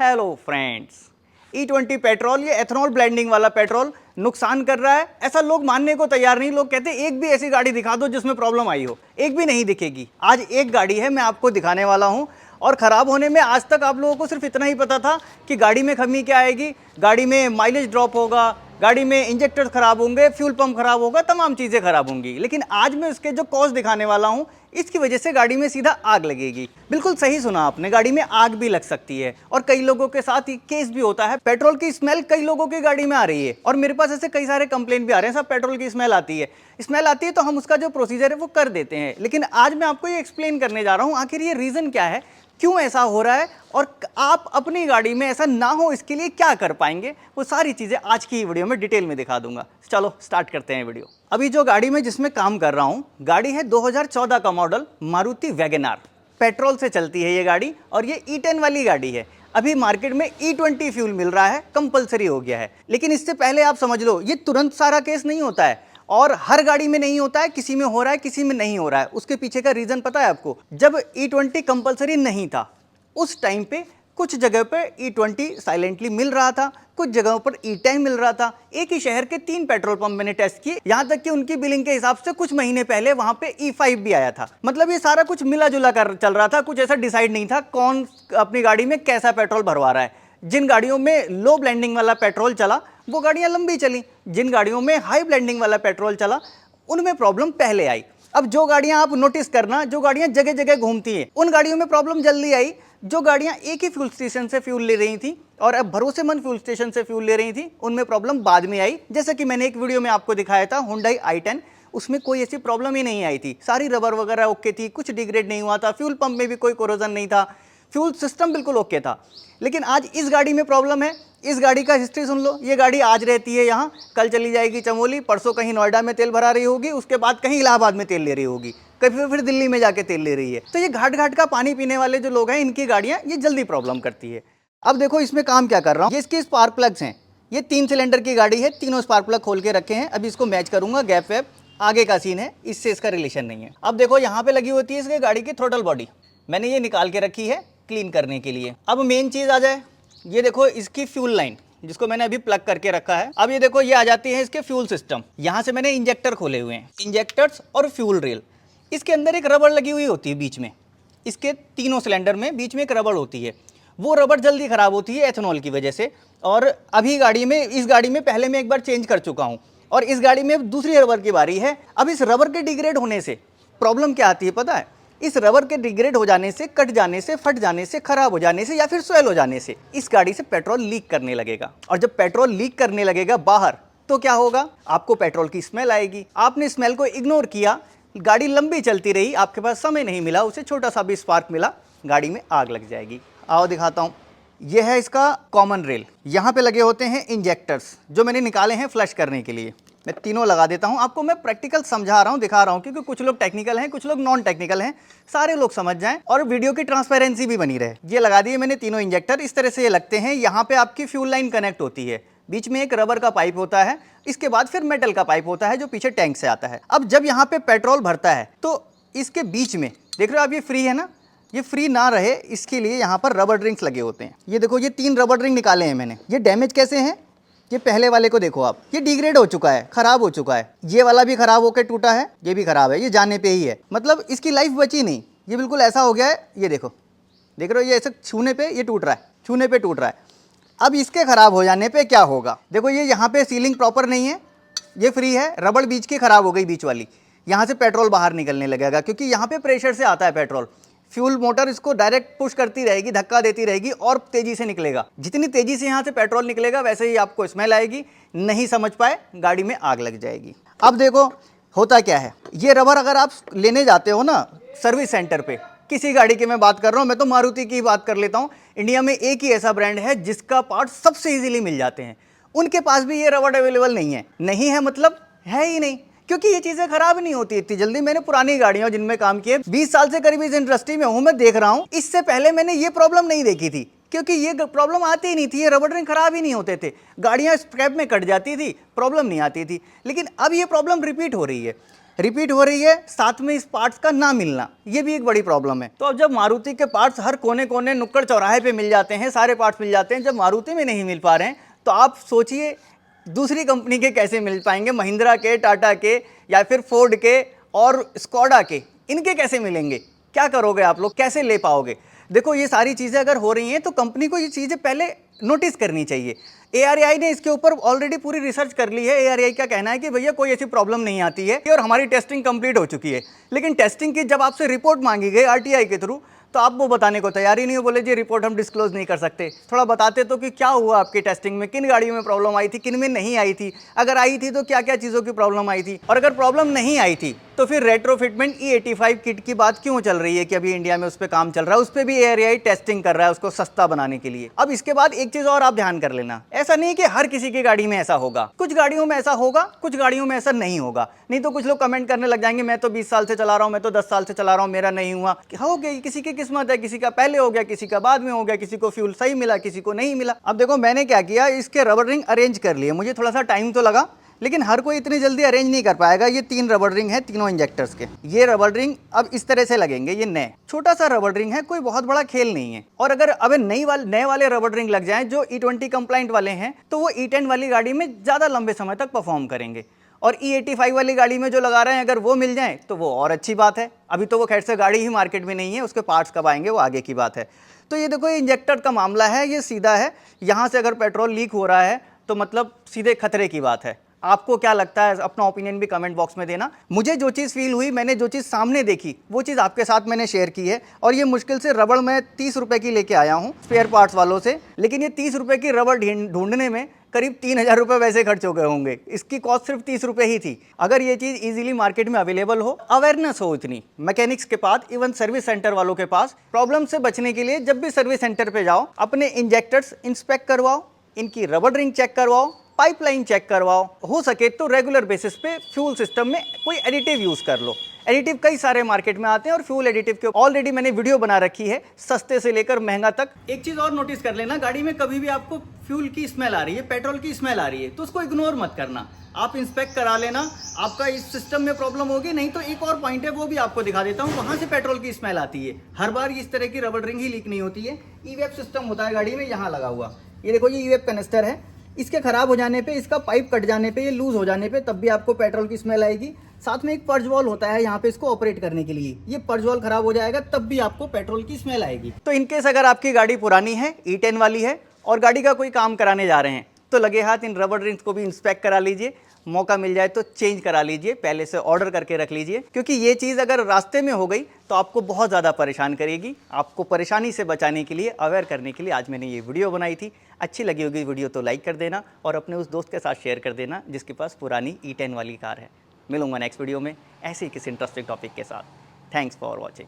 Hello friends, E20 petrol, ये ethanol blending वाला petrol नुकसान कर रहा है, ऐसा लोग मानने को तैयार नहीं। लोग कहते हैं एक भी ऐसी गाड़ी दिखा दो जिसमें प्रॉब्लम आई हो, एक भी नहीं दिखेगी। आज एक गाड़ी है, मैं आपको दिखाने वाला हूं। और ख़राब होने में आज तक आप लोगों को सिर्फ इतना ही पता था कि गाड़ी में कमी क्या आएगी, गाड़ी में माइलेज ड्रॉप होगा, गाड़ी में इंजेक्टर्स खराब होंगे, फ्यूल पंप खराब होगा, तमाम चीज़ें खराब होंगी। लेकिन आज मैं इसके जो कॉज दिखाने वाला हूँ, इसकी वजह से गाड़ी में सीधा आग लगेगी। बिल्कुल सही सुना आपने, गाड़ी में आग भी लग सकती है। और कई लोगों के साथ ये केस भी होता है। पेट्रोल की स्मेल कई लोगों की गाड़ी में आ रही है और मेरे पास ऐसे कई सारे कंप्लेंट भी आ रहे हैं, सब पेट्रोल की स्मेल आती है। स्मेल आती है तो हम उसका जो प्रोसीजर है वो कर देते हैं। लेकिन आज मैं आपको ये एक्सप्लेन करने जा रहा हूँ आखिर ये रीज़न क्या है, क्यों ऐसा हो रहा है, और आप अपनी गाड़ी में ऐसा ना हो इसके लिए क्या कर पाएंगे, वो सारी चीज़ें आज की वीडियो में डिटेल में दिखा दूंगा। चलो स्टार्ट करते हैं वीडियो। अभी जो गाड़ी में जिसमें काम कर रहा हूँ, गाड़ी है 2014 का model Maruti wagon R. Petrol से चलती है ये गाड़ी और ये E10 वाली गाड़ी है। अभी मार्केट में E20 फ्यूल मिल रहा है, कंपलसरी हो गया है। लेकिन इससे पहले आप समझ लो, ये तुरंत सारा केस नहीं होता है और हर गाड़ी में नहीं होता है, किसी में हो रहा है, किसी में नहीं हो रहा है। उसके पीछे का रीज़न पता है आपको? जब E20 कंपलसरी नहीं था उस टाइम पे कुछ जगह पे E20 साइलेंटली मिल रहा था, कुछ जगहों पर E10 मिल रहा था। एक ही शहर के 3 पेट्रोल पंप मैंने टेस्ट किए, यहाँ तक कि उनकी बिलिंग के हिसाब से कुछ महीने पहले वहाँ पे E5 भी आया था। मतलब ये सारा कुछ मिला जुला कर चल रहा था, कुछ ऐसा डिसाइड नहीं था कौन अपनी गाड़ी में कैसा पेट्रोल भरवा रहा है। जिन गाड़ियों में लो ब्लेंडिंग वाला पेट्रोल चला वो गाड़ियाँ लंबी चली, जिन गाड़ियों में हाई ब्लेंडिंग वाला पेट्रोल चला उनमें प्रॉब्लम पहले आई। अब जो गाड़ियाँ आप नोटिस करना, जो गाड़ियाँ जगह जगह घूमती हैं, उन गाड़ियों में प्रॉब्लम जल्दी आई। जो गाड़ियाँ एक ही फ्यूल स्टेशन से फ्यूल ले रही थी और अब भरोसेमंद फ्यूल स्टेशन से फ्यूल ले रही थी, उनमें प्रॉब्लम बाद में आई। जैसे कि मैंने एक वीडियो में आपको दिखाया था Hyundai i10, उसमें कोई ऐसी प्रॉब्लम ही नहीं आई थी। सारी रबर वगैरह ओके थी, कुछ डिग्रेड नहीं हुआ था, फ्यूल पंप में भी कोई कोरोजन नहीं था, फ्यूल सिस्टम बिल्कुल ओके था। लेकिन आज इस गाड़ी में प्रॉब्लम है। इस गाड़ी का हिस्ट्री सुन लो। ये गाड़ी आज रहती है यहाँ, कल चली जाएगी चमोली, परसों कहीं नोएडा में तेल भरा रही होगी, उसके बाद कहीं इलाहाबाद में तेल ले रही होगी, कभी फिर दिल्ली में जाके तेल ले रही है। तो ये घाट घाट का पानी पीने वाले जो लोग हैं, इनकी गाड़ियाँ ये जल्दी प्रॉब्लम करती है। अब देखो इसमें काम क्या कर रहा हूँ, ये इसके स्पार्क प्लग्स हैं। ये 3 सिलेंडर की गाड़ी है, तीनों स्पार्क प्लग खोल के रखे हैं। अभी इसको मैच करूंगा, गैप वैप आगे का सीन है, इससे इसका रिलेशन नहीं है। अब देखो यहाँ पे लगी होती है इसके गाड़ी की थ्रोटल बॉडी, मैंने ये निकाल के रखी है क्लीन करने के लिए। अब मेन चीज़ आ जाए, ये देखो इसकी फ्यूल लाइन जिसको मैंने अभी प्लग करके रखा है। अब ये देखो ये आ जाती है इसके फ्यूल सिस्टम। यहाँ से मैंने इंजेक्टर खोले हुए हैं, इंजेक्टर्स और फ्यूल रेल। इसके अंदर एक रबड़ लगी हुई होती है बीच में, इसके तीनों सिलेंडर में बीच में एक रबड़ होती है। वो रबड़ जल्दी ख़राब होती है एथेनॉल की वजह से। और अभी गाड़ी में, इस गाड़ी में पहले मैं एक बार चेंज कर चुका हूँ और इस गाड़ी में दूसरी रबड़ की बारी है। अब इस रबड़ के डिग्रेड होने से प्रॉब्लम क्या आती है पता है? इस रबर के डिग्रेड हो जाने से, कट जाने से, फट जाने से, खराब हो जाने से या फिर स्वेल हो जाने से इस गाड़ी से पेट्रोल लीक करने लगेगा। और जब पेट्रोल लीक करने लगेगा बाहर, तो क्या होगा? आपको पेट्रोल की स्मेल आएगी। आपने स्मेल को इग्नोर किया, गाड़ी लंबी चलती रही, आपके पास समय नहीं मिला, उसे छोटा सा भी स्पार्क मिला, गाड़ी में आग लग जाएगी। आओ दिखाता हूँ। यह है इसका कॉमन रेल। यहाँ पे लगे होते हैं इंजेक्टर्स जो मैंने निकाले हैं फ्लश करने के लिए। मैं तीनों लगा देता हूँ, आपको मैं प्रैक्टिकल समझा रहा हूँ, दिखा रहा हूँ, क्योंकि कुछ लोग टेक्निकल हैं, कुछ लोग नॉन टेक्निकल हैं, सारे लोग समझ जाएं और वीडियो की ट्रांसपेरेंसी भी बनी रहे। ये लगा दिए मैंने तीनों इंजेक्टर, इस तरह से ये लगते हैं। यहाँ पे आपकी फ्यूल लाइन कनेक्ट होती है, बीच में एक रबर का पाइप होता है, इसके बाद फिर मेटल का पाइप होता है जो पीछे टैंक से आता है। अब जब यहाँ पे पेट्रोल भरता है तो इसके बीच में देख रहे हो आप, ये फ्री है ना, ये फ्री ना रहे इसके लिए यहाँ पर रबर रिंग्स लगे होते हैं। ये देखो ये 3 रबर रिंग निकाले हैं मैंने। ये डैमेज कैसे हैं? ये पहले वाले को देखो आप, ये डिग्रेड हो चुका है, खराब हो चुका है। ये वाला भी खराब होकर टूटा है, ये भी खराब है, ये जाने पे ही है, मतलब इसकी लाइफ बची नहीं। ये बिल्कुल ऐसा हो गया है, ये देखो, देख रहे हो, ये ऐसे छूने पे ये टूट रहा है, छूने पे टूट रहा है। अब इसके खराब हो जाने पे क्या होगा? देखो ये यहाँ पे सीलिंग प्रॉपर नहीं है, ये फ्री है, रबड़ बीच की खराब हो गई, बीच वाली। यहाँ से पेट्रोल बाहर निकलने लगेगा क्योंकि यहाँ पे प्रेशर से आता है पेट्रोल। फ्यूल मोटर इसको डायरेक्ट पुश करती रहेगी, धक्का देती रहेगी और तेजी से निकलेगा। जितनी तेजी से यहाँ से पेट्रोल निकलेगा वैसे ही आपको स्मेल आएगी, नहीं समझ पाए गाड़ी में आग लग जाएगी। अब देखो होता क्या है, ये रबर अगर आप लेने जाते हो ना सर्विस सेंटर पे, किसी गाड़ी की मैं बात कर रहा हूँ, मैं तो मारुति की बात कर लेता हूँ। इंडिया में एक ही ऐसा ब्रांड है जिसका पार्ट सबसे ईजिली मिल जाते हैं, उनके पास भी ये रबर अवेलेबल नहीं है। नहीं है मतलब है ही नहीं, क्योंकि ये चीज़ें खराब नहीं होती इतनी जल्दी। मैंने पुरानी गाड़ियां जिनमें काम किए, 20 साल से करीब इस इंडस्ट्री में हूं, मैं देख रहा हूं, इससे पहले मैंने ये प्रॉब्लम नहीं देखी थी, क्योंकि ये प्रॉब्लम आती ही नहीं थी। ये रबर रिंग खराब ही नहीं होते थे, गाड़ियां स्क्रैप में कट जाती थी, प्रॉब्लम नहीं आती थी। लेकिन अब ये प्रॉब्लम रिपीट हो रही है। रिपीट हो रही है, साथ में इस पार्ट्स का ना मिलना, ये भी एक बड़ी प्रॉब्लम है। तो अब जब मारुति के पार्ट्स हर कोने कोने नुक्कड़ चौराहे पे मिल जाते हैं, सारे पार्ट्स मिल जाते हैं, जब मारुति में नहीं मिल पा रहे हैं तो आप सोचिए दूसरी कंपनी के कैसे मिल पाएंगे, महिंद्रा के, टाटा के या फिर फोर्ड के और स्कोडा के, इनके कैसे मिलेंगे? क्या करोगे आप लोग, कैसे ले पाओगे? देखो ये सारी चीज़ें अगर हो रही हैं तो कंपनी को ये चीज़ें पहले नोटिस करनी चाहिए। ARAI ने इसके ऊपर ऑलरेडी पूरी रिसर्च कर ली है। ARAI का कहना है कि भैया कोई ऐसी प्रॉब्लम नहीं आती है और हमारी टेस्टिंग कंप्लीट हो चुकी है। लेकिन टेस्टिंग की जब आपसे रिपोर्ट मांगी गई RTI के थ्रू तो आप वो बताने को तैयार ही नहीं हो, बोले जी रिपोर्ट हम डिस्क्लोज नहीं कर सकते। थोड़ा बताते तो कि क्या हुआ आपकी टेस्टिंग में, किन गाड़ियों में प्रॉब्लम आई थी, किन में नहीं आई थी, अगर आई थी तो क्या क्या चीज़ों की प्रॉब्लम आई थी, और अगर प्रॉब्लम नहीं आई थी तो फिर रेट्रोफिटमेंट E85 किट की बात क्यों चल रही है कि अभी इंडिया में उस पर काम चल रहा है, उस पर भी ARAI टेस्टिंग कर रहा है उसको सस्ता बनाने के लिए। अब इसके बाद एक चीज़ और आप ध्यान कर लेना, ऐसा नहीं कि हर किसी की गाड़ी में ऐसा होगा, कुछ गाड़ियों में ऐसा होगा, कुछ गाड़ियों में ऐसा नहीं होगा। नहीं तो कुछ लोग कमेंट करने लग जाएंगे मैं तो 20 साल से चला रहा हूँ, मैं तो 10 साल से चला रहा हूँ, मेरा नहीं हुआ। हो गई, किसी की किस्मत है, किसी का पहले हो गया, किसी का बाद में हो गया, किसी को फ्यूल सही मिला, किसी को नहीं मिला। अब देखो मैंने क्या किया, इसके रबर रिंग अरेंज कर लिए, मुझे थोड़ा सा टाइम तो लगा लेकिन हर कोई इतनी जल्दी अरेंज नहीं कर पाएगा। ये 3 रबर रिंग है तीनों इंजेक्टर्स के। ये रबर रिंग अब इस तरह से लगेंगे, ये नए छोटा सा रबर रिंग है, कोई बहुत बड़ा खेल नहीं है। और अगर अब नए वाले रबर रिंग लग जाएं जो E20 कंप्लाइंट वाले हैं तो वो E10 वाली गाड़ी में ज़्यादा लंबे समय तक परफॉर्म करेंगे। और E85 वाली गाड़ी में जो लगा रहे हैं अगर वो मिल जाए तो वो और अच्छी बात है। अभी तो वो खैर से गाड़ी ही मार्केट में नहीं है, उसके पार्ट्स कब आएंगे वो आगे की बात है। तो ये देखो ये इंजेक्टर का मामला है, ये सीधा है, यहाँ से अगर पेट्रोल लीक हो रहा है तो मतलब सीधे खतरे की बात है। आपको क्या लगता है, अपना ओपिनियन भी कमेंट बॉक्स में देना। मुझे जो चीज़ फील हुई, मैंने जो चीज़ सामने देखी वो चीज़ आपके साथ मैंने शेयर की है। और ये मुश्किल से रबड़ मैं 30 रुपए की लेके आया हूँ स्पेयर पार्ट्स वालों से, लेकिन ये 30 रुपए की रबड़ ढूंढने में करीब 3000 रुपए वैसे खर्च हो गए होंगे। इसकी कॉस्ट सिर्फ 30 रुपए ही थी। अगर ये चीज़ इजीली मार्केट में अवेलेबल हो, अवेयरनेस हो इतनी मैकेनिक्स के पास, इवन सर्विस सेंटर वालों के पास, प्रॉब्लम से बचने के लिए जब भी सर्विस सेंटर पे जाओ अपने इंजेक्टर्स इंस्पेक्ट करवाओ, इनकी रबर रिंग चेक करवाओ, पाइपलाइन चेक करवाओ, हो सके तो रेगुलर बेसिस पे फ्यूल सिस्टम में कोई एडिटिव यूज़ कर लो। एडिटिव कई सारे मार्केट में आते हैं और फ्यूल एडिटिव के ऑलरेडी मैंने वीडियो बना रखी है, सस्ते से लेकर महंगा तक। एक चीज़ और नोटिस कर लेना, गाड़ी में कभी भी आपको फ्यूल की स्मेल आ रही है, पेट्रोल की स्मेल आ रही है तो उसको इग्नोर मत करना, आप इंस्पेक्ट करा लेना। आपका इस सिस्टम में प्रॉब्लम होगी, नहीं तो एक और पॉइंट है वो भी आपको दिखा देता हूँ, वहाँ से पेट्रोल की स्मेल आती है। हर बार इस तरह की रबर रिंग ही लीक नहीं होती है। ई-वेप सिस्टम होता है गाड़ी में यहाँ लगा हुआ, ये देखो ये ई-वेप कनेक्टर है, इसके खराब हो जाने पे, इसका पाइप कट जाने पे, ये लूज हो जाने पे तब भी आपको पेट्रोल की स्मेल आएगी। साथ में एक पर्ज वॉल होता है यहाँ पे इसको ऑपरेट करने के लिए, ये पर्ज वॉल खराब हो जाएगा तब भी आपको पेट्रोल की स्मेल आएगी। तो इनकेस अगर आपकी गाड़ी पुरानी है, E10 वाली है और गाड़ी का कोई काम कराने जा रहे हैं तो लगे हाथ इन रबर रिंग्स को भी इंस्पेक्ट करा लीजिए, मौका मिल जाए तो चेंज करा लीजिए, पहले से ऑर्डर करके रख लीजिए, क्योंकि ये चीज़ अगर रास्ते में हो गई तो आपको बहुत ज़्यादा परेशान करेगी। आपको परेशानी से बचाने के लिए, अवेयर करने के लिए आज मैंने ये वीडियो बनाई थी। अच्छी लगी होगी वीडियो तो लाइक कर देना और अपने उस दोस्त के साथ शेयर कर देना जिसके पास पुरानी E10 वाली कार है। मिलूंगा नेक्स्ट वीडियो में ऐसे ही किसी इंटरेस्टिंग टॉपिक के साथ। Thanks for watching.